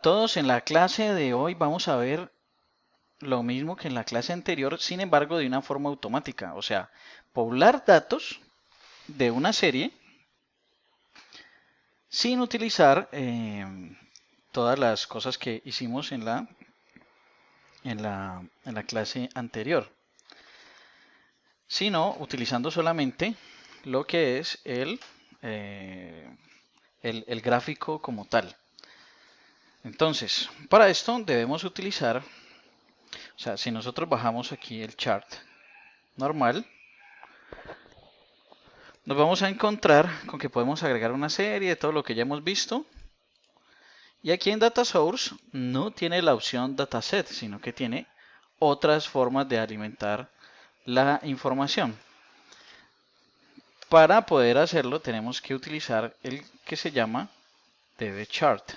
todos, en la clase de hoy vamos a ver lo mismo que en la clase anterior, sin embargo de una forma automática, o sea, poblar datos de una serie sin utilizar todas las cosas que hicimos en la clase anterior, sino utilizando solamente lo que es el gráfico como tal. Entonces, para esto debemos utilizar, o sea, si nosotros bajamos aquí el chart normal, nos vamos a encontrar con que podemos agregar una serie de todo lo que ya hemos visto. Y aquí en Data Source no tiene la opción Dataset, sino que tiene otras formas de alimentar la información. Para poder hacerlo tenemos que utilizar el que se llama dbChart.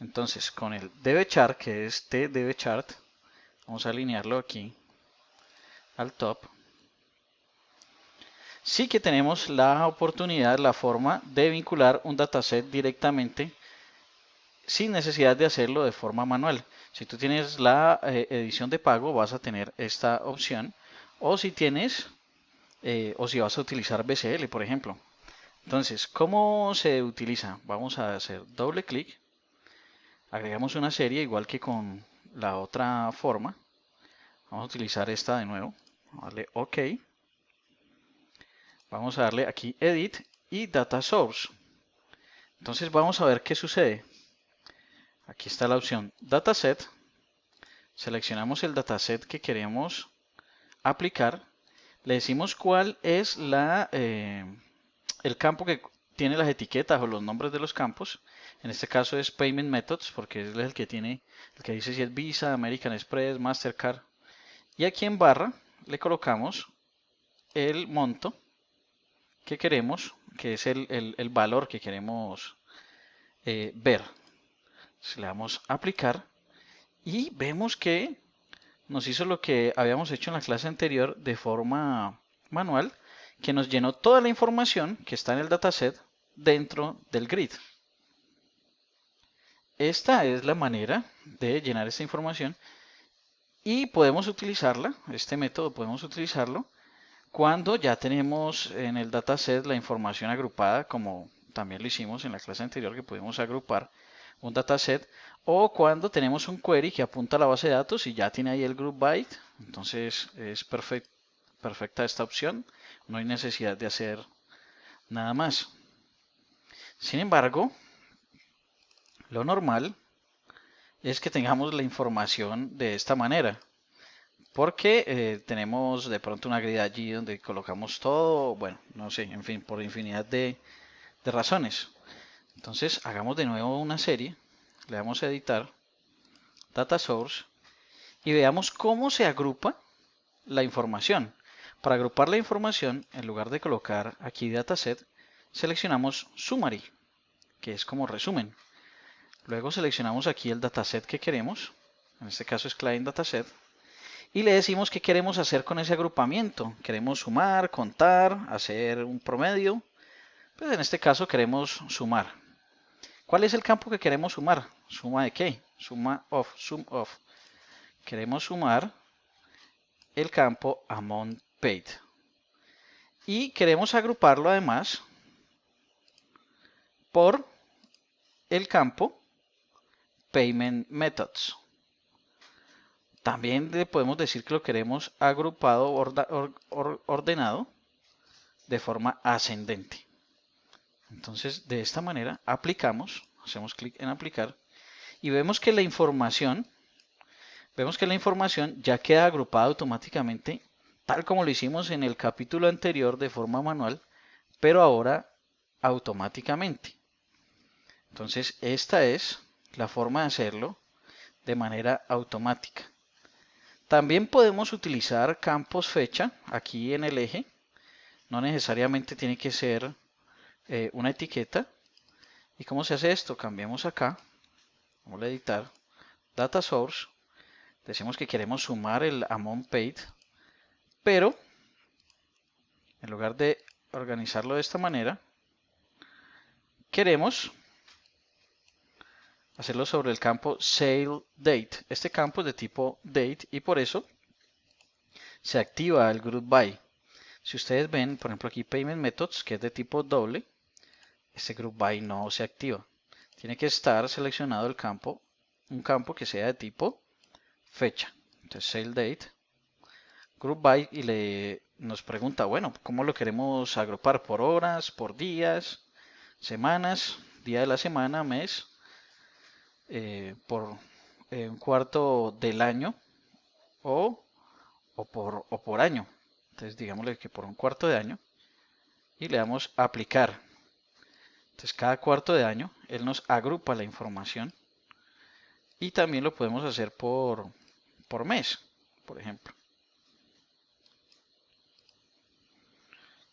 Entonces con el dbChart, que es tdbChart, vamos a alinearlo aquí al top. Sí que tenemos la oportunidad, la forma de vincular un dataset directamente sin necesidad de hacerlo de forma manual. Si tú tienes la edición de pago vas a tener esta opción, o si tienes o si vas a utilizar BCL, por ejemplo. Entonces, ¿cómo se utiliza? Vamos a hacer doble clic, agregamos una serie igual que con la otra forma. Vamos a utilizar esta de nuevo, vamos a darle OK. Vamos a darle aquí Edit y Data Source. Entonces vamos a ver qué sucede. Aquí está la opción Dataset. Seleccionamos el dataset que queremos aplicar. Le decimos cuál es el campo que tiene las etiquetas o los nombres de los campos. En este caso es Payment Methods porque es el que tiene, el que dice si es Visa, American Express, Mastercard. Y aquí en barra le colocamos el monto que queremos, que es el valor que queremos ver. Entonces, le damos a aplicar y vemos que nos hizo lo que habíamos hecho en la clase anterior de forma manual, que nos llenó toda la información que está en el dataset dentro del grid. Esta es la manera de llenar esta información y podemos utilizarla, este método podemos utilizarlo cuando ya tenemos en el dataset la información agrupada, como también lo hicimos en la clase anterior, que pudimos agrupar un dataset, o cuando tenemos un query que apunta a la base de datos y ya tiene ahí el group by. Entonces es perfecta esta opción, no hay necesidad de hacer nada más. Sin embargo, lo normal es que tengamos la información de esta manera, porque tenemos de pronto una grid allí donde colocamos todo, bueno, no sé, en fin, por infinidad de razones. Entonces hagamos de nuevo una serie, le damos a editar, Data Source, y veamos cómo se agrupa la información. Para agrupar la información, en lugar de colocar aquí Dataset, seleccionamos Summary, que es como resumen. Luego seleccionamos aquí el dataset que queremos, en este caso es Client Dataset, y le decimos qué queremos hacer con ese agrupamiento. Queremos sumar, contar, hacer un promedio. Pues en este caso queremos sumar. ¿Cuál es el campo que queremos sumar? ¿Suma de qué? Suma of, sum of. Queremos sumar el campo amount paid. Y queremos agruparlo además por el campo payment methods. También le podemos decir que lo queremos agrupado, ordenado de forma ascendente. Entonces, de esta manera aplicamos, hacemos clic en aplicar y vemos que la información ya queda agrupada automáticamente, tal como lo hicimos en el capítulo anterior de forma manual, pero ahora automáticamente. Entonces, esta es la forma de hacerlo de manera automática. También podemos utilizar campos fecha aquí en el eje. No necesariamente tiene que ser una etiqueta. ¿Y cómo se hace esto? Cambiamos acá. Vamos a editar. Data Source. Decimos que queremos sumar el amount paid. Pero, en lugar de organizarlo de esta manera, queremos hacerlo sobre el campo sale date. Este campo es de tipo date y por eso se activa el group by. Si ustedes ven, por ejemplo aquí payment methods, que es de tipo doble, este group by no se activa. Tiene que estar seleccionado el campo, un campo que sea de tipo fecha. Entonces sale date, group by y nos pregunta, bueno, ¿cómo lo queremos agrupar? ¿Por horas, por días, semanas, día de la semana, mes, por un cuarto del año o, o por año? Entonces digámosle que por un cuarto de año y le damos a aplicar. Entonces cada cuarto de año él nos agrupa la información y también lo podemos hacer por mes, por ejemplo.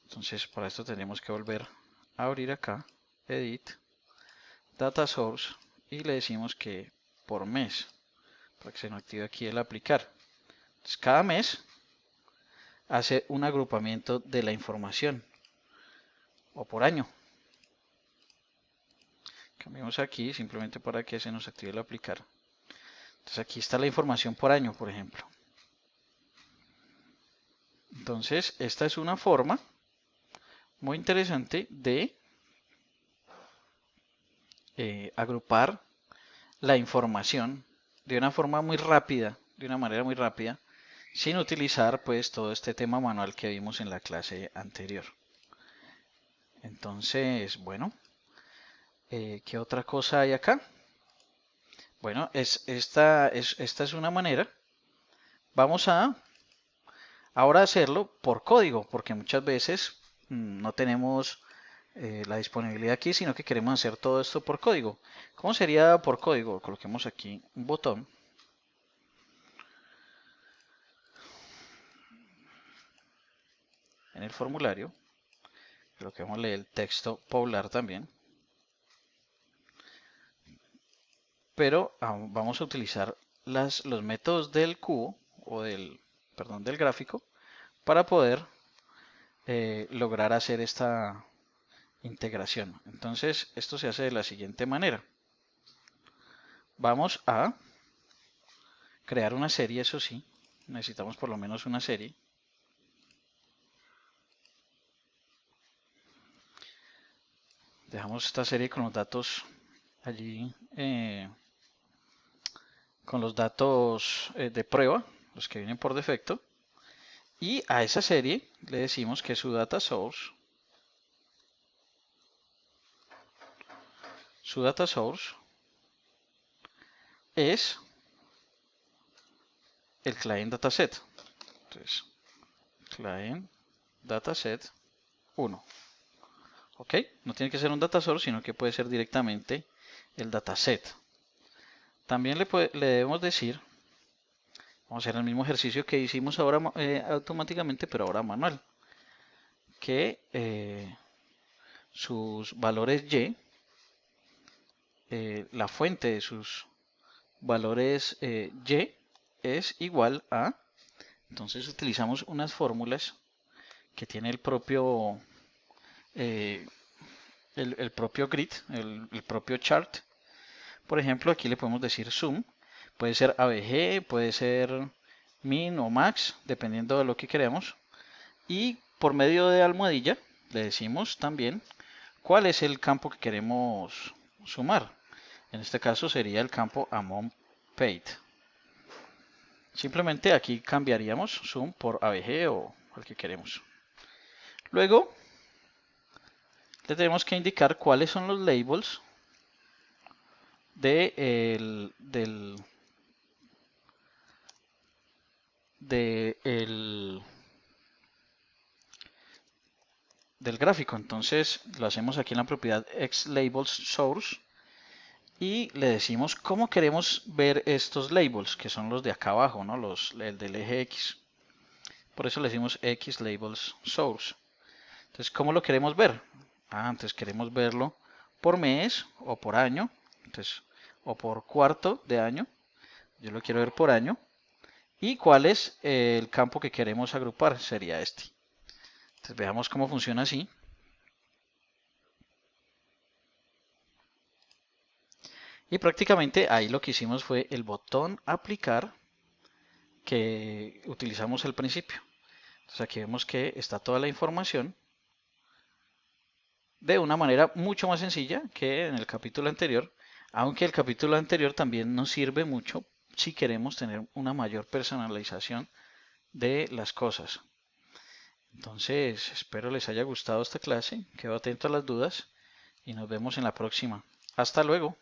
Entonces para esto tendríamos que volver a abrir acá, Edit, Data Source y le decimos que por mes, para que se nos active aquí el aplicar. Entonces cada mes hace un agrupamiento de la información o por año. Cambiamos aquí simplemente para que se nos active el aplicar. Entonces aquí está la información por año, por ejemplo. Entonces esta es una forma muy interesante de agrupar la información de una forma muy rápida, de una manera muy rápida, sin utilizar pues todo este tema manual que vimos en la clase anterior. Entonces, bueno, ¿qué otra cosa hay acá? Bueno, esta es una manera. Vamos a ahora hacerlo por código, porque muchas veces no tenemos la disponibilidad aquí, sino que queremos hacer todo esto por código. ¿Cómo sería por código? Coloquemos aquí un botón. En el formulario, coloquémosle el texto poblar también. Pero vamos a utilizar los métodos del cubo, o del gráfico, para poder lograr hacer esta integración. Entonces, esto se hace de la siguiente manera. Vamos a crear una serie, eso sí, necesitamos por lo menos una serie. Dejamos esta serie con los datos allí, con los datos de prueba, los que vienen por defecto. Y a esa serie le decimos que su data source es el client dataset. Entonces, client dataset 1. ¿Ok? No tiene que ser un data source, sino que puede ser directamente el dataset. También le debemos decir, vamos a hacer el mismo ejercicio que hicimos ahora automáticamente, pero ahora manual, que sus valores y, la fuente de sus valores y es igual a, entonces utilizamos unas fórmulas que tiene el propio el propio grid, el propio chart. Por ejemplo, aquí le podemos decir sum, puede ser ABG, puede ser min o max, dependiendo de lo que queremos. Y por medio de almohadilla le decimos también cuál es el campo que queremos sumar. En este caso sería el campo amount paid. Simplemente aquí cambiaríamos sum por ABG o el que queremos. Luego le tenemos que indicar cuáles son los labels del gráfico. Entonces lo hacemos aquí en la propiedad xLabelsSource y le decimos cómo queremos ver estos labels, que son los de acá abajo, ¿no? El del eje X. Por eso le decimos xLabelsSource. Entonces, ¿cómo lo queremos ver? Entonces queremos verlo por mes o por año. Entonces, o por cuarto de año. Yo lo quiero ver por año. ¿Y cuál es el campo que queremos agrupar? Sería este. Entonces veamos cómo funciona así. Y prácticamente ahí lo que hicimos fue el botón aplicar que utilizamos al principio. Entonces aquí vemos que está toda la información de una manera mucho más sencilla que en el capítulo anterior, aunque el capítulo anterior también nos sirve mucho si queremos tener una mayor personalización de las cosas. Entonces, espero les haya gustado esta clase, quedo atento a las dudas y nos vemos en la próxima. Hasta luego.